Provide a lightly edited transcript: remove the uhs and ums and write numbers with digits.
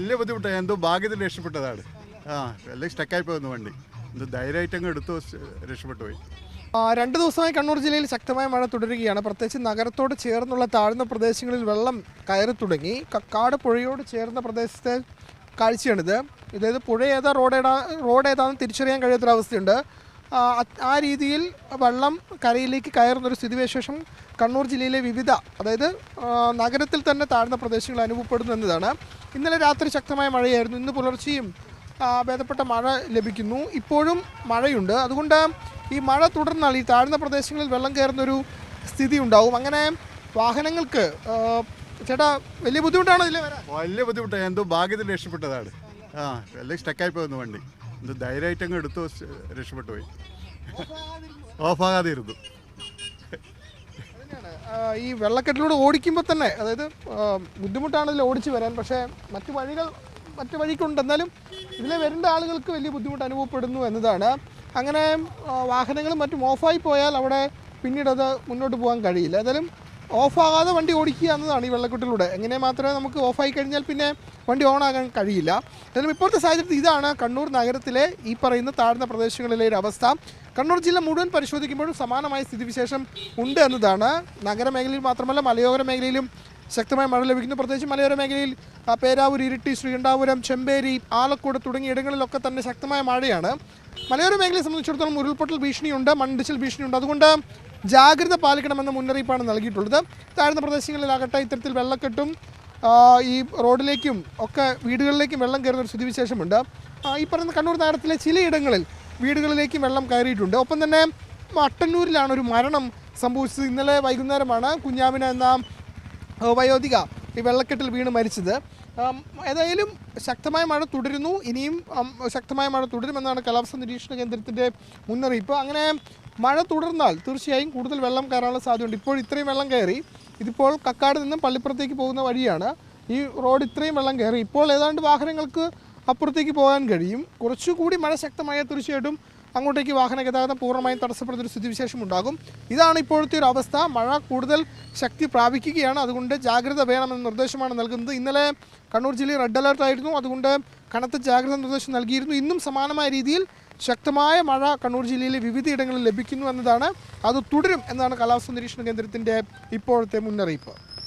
വലിയ ബുദ്ധിമുട്ടാണ്. എന്തോ ഭാഗ്യത്തിൽ രക്ഷപ്പെട്ടതാണ്. എല്ലാം സ്റ്റക്കായി പോകുന്നു വണ്ടി. എന്തോ ധൈര്യമായിട്ട് അങ്ങ് എടുത്തു രക്ഷപ്പെട്ടു പോയി. 2 ദിവസമായി കണ്ണൂർ ജില്ലയിൽ ശക്തമായ മഴ തുടരുകയാണ്. പ്രത്യേകിച്ച് നഗരത്തോട് ചേർന്നുള്ള താഴ്ന്ന പ്രദേശങ്ങളിൽ വെള്ളം കയറി തുടങ്ങി. കക്കാട് പുഴയോട് ചേർന്ന പ്രദേശത്തെ കാഴ്ചയാണിത്. ഇതായത് പുഴ ഏതാ റോഡ് ഏതാണെന്ന് തിരിച്ചറിയാൻ കഴിയാത്തൊരവസ്ഥയുണ്ട്. ആ രീതിയിൽ വെള്ളം കരയിലേക്ക് കയറുന്നൊരു സ്ഥിതിവിശേഷം കണ്ണൂർ ജില്ലയിലെ വിവിധ, അതായത് നഗരത്തിൽ തന്നെ താഴ്ന്ന പ്രദേശങ്ങൾ അനുഭവപ്പെടുന്നു എന്നതാണ്. ഇന്നലെ രാത്രി ശക്തമായ മഴയായിരുന്നു. ഇന്ന് പുലർച്ചെയും ഭേദപ്പെട്ട മഴ ലഭിക്കുന്നു. ഇപ്പോഴും മഴയുണ്ട്. അതുകൊണ്ട് ഈ മഴ തുടർന്നാൽ ഈ താഴ്ന്ന പ്രദേശങ്ങളിൽ വെള്ളം കയറുന്നൊരു സ്ഥിതി ഉണ്ടാവും. അങ്ങനെ വാഹനങ്ങൾക്ക് ചേട്ടാ വലിയ ബുദ്ധിമുട്ടാണോ ഇതിൽ വരാൻ? വലിയ ബുദ്ധിമുട്ടാണ്. എന്തോ ഭാഗ്യത്തിൽ രക്ഷപ്പെട്ടതാണ്. എല്ലാം സ്റ്റക്കായി പോകുന്നു വണ്ടി. എന്തോ ധൈര്യമായിട്ട് അങ്ങ് എടുത്തു രക്ഷപ്പെട്ടു പോയി. ഓഫാകാതെ ഇരുന്നു. ഈ വെള്ളക്കെട്ടിലൂടെ ഓടിക്കുമ്പോൾ തന്നെ, അതായത് ബുദ്ധിമുട്ടാണ് ഇതിൽ ഓടിച്ച് വരാൻ. പക്ഷേ മറ്റു വഴിക്കുണ്ട്. എന്നാലും ഇതിലെ വരേണ്ട ആളുകൾക്ക് വലിയ ബുദ്ധിമുട്ട് അനുഭവപ്പെടുന്നു എന്നതാണ്. അങ്ങനെ വാഹനങ്ങളും മറ്റും ഓഫായി പോയാൽ അവിടെ പിന്നീട് അത് മുന്നോട്ട് പോകാൻ കഴിയില്ല. ഏതായാലും ഓഫാകാതെ വണ്ടി ഓടിക്കുക എന്നതാണ് ഈ വെള്ളക്കെട്ടിലൂടെ. എങ്ങനെ മാത്രമേ നമുക്ക് ഓഫായി കഴിഞ്ഞാൽ പിന്നെ വണ്ടി ഓണാകാൻ കഴിയില്ല. എന്നാലും ഇപ്പോഴത്തെ സാഹചര്യത്തിൽ ഇതാണ് കണ്ണൂർ നഗരത്തിലെ ഈ പറയുന്ന താഴ്ന്ന പ്രദേശങ്ങളിലെ ഒരു അവസ്ഥ. കണ്ണൂർ ജില്ല മുഴുവൻ പരിശോധിക്കുമ്പോഴും സമാനമായ സ്ഥിതിവിശേഷം ഉണ്ട് എന്നതാണ്. നഗരമേഖലയിൽ മാത്രമല്ല മലയോര മേഖലയിലും ശക്തമായ മഴ ലഭിക്കുന്നു. പ്രത്യേകിച്ച് മലയോര മേഖലയിൽ പേരാവൂർ, ഇരിട്ടി, ശ്രീകണ്ഠാപുരം, ചെമ്പേരി, ആലക്കോട് തുടങ്ങിയ ഇടങ്ങളിലൊക്കെ തന്നെ ശക്തമായ മഴയാണ്. മലയോര മേഖലയെ സംബന്ധിച്ചിടത്തോളം ഉരുൾപൊട്ടൽ ഭീഷണിയുണ്ട്, മണ്ണിടിച്ചിൽ ഭീഷണിയുണ്ട്. അതുകൊണ്ട് ജാഗ്രത പാലിക്കണമെന്ന മുന്നറിയിപ്പാണ് നൽകിയിട്ടുള്ളത്. താഴ്ന്ന പ്രദേശങ്ങളിലാകട്ടെ ഇത്തരത്തിൽ വെള്ളക്കെട്ടും ഈ റോഡിലേക്കും ഒക്കെ വീടുകളിലേക്കും വെള്ളം കയറുന്ന ഒരു സ്ഥിതിവിശേഷമുണ്ട്. ഈ പറയുന്ന കണ്ണൂർ നഗരത്തിലെ ചിലയിടങ്ങളിൽ വീടുകളിലേക്കും വെള്ളം കയറിയിട്ടുണ്ട്. ഒപ്പം തന്നെ മട്ടന്നൂരിലാണ് ഒരു മരണം സംഭവിച്ചത്. ഇന്നലെ വൈകുന്നേരമാണ് കുഞ്ഞാമിന എന്ന വയോധിക ഈ വെള്ളക്കെട്ടിൽ വീണ് മരിച്ചത്. ഏതായാലും ശക്തമായ മഴ തുടരുന്നു. ഇനിയും ശക്തമായ മഴ തുടരുമെന്നാണ് കാലാവസ്ഥാ നിരീക്ഷണ കേന്ദ്രത്തിൻ്റെ മുന്നറിയിപ്പ്. അങ്ങനെ മഴ തുടർന്നാൽ തീർച്ചയായും കൂടുതൽ വെള്ളം കയറാനുള്ള സാധ്യതയുണ്ട്. ഇപ്പോൾ ഇത്രയും വെള്ളം കയറി. ഇതിപ്പോൾ കക്കാട് നിന്നും പള്ളിപ്പുറത്തേക്ക് പോകുന്ന വഴിയാണ്. ഈ റോഡ് ഇത്രയും വെള്ളം കയറി. ഇപ്പോൾ ഏതാണ്ട് വാഹനങ്ങൾക്ക് അപ്പുറത്തേക്ക് പോകാൻ കഴിയും. കുറച്ചുകൂടി മഴ ശക്തമായാൽ തീർച്ചയായിട്ടും അങ്ങോട്ടേക്ക് വാഹന ഗതാഗതം പൂർണ്ണമായും തടസ്സപ്പെടുന്നൊരു സ്ഥിതിവിശേഷം ഉണ്ടാകും. ഇതാണ് ഇപ്പോഴത്തെ ഒരു അവസ്ഥ. മഴ കൂടുതൽ ശക്തി പ്രാപിക്കുകയാണ്. അതുകൊണ്ട് ജാഗ്രത വേണമെന്ന നിർദ്ദേശമാണ് നൽകുന്നത്. ഇന്നലെ കണ്ണൂർ ജില്ലയിൽ റെഡ് അലർട്ട് ആയിരുന്നു. അതുകൊണ്ട് കനത്ത ജാഗ്രതാ നിർദ്ദേശം നൽകിയിരുന്നു. ഇന്നും സമാനമായ രീതിയിൽ ശക്തമായ മഴ കണ്ണൂർ ജില്ലയിലെ വിവിധയിടങ്ങളിൽ ലഭിക്കുന്നു എന്നതാണ്. അത് തുടരും എന്നാണ് കാലാവസ്ഥാ നിരീക്ഷണ കേന്ദ്രത്തിൻ്റെ ഇപ്പോഴത്തെ മുന്നറിയിപ്പ്.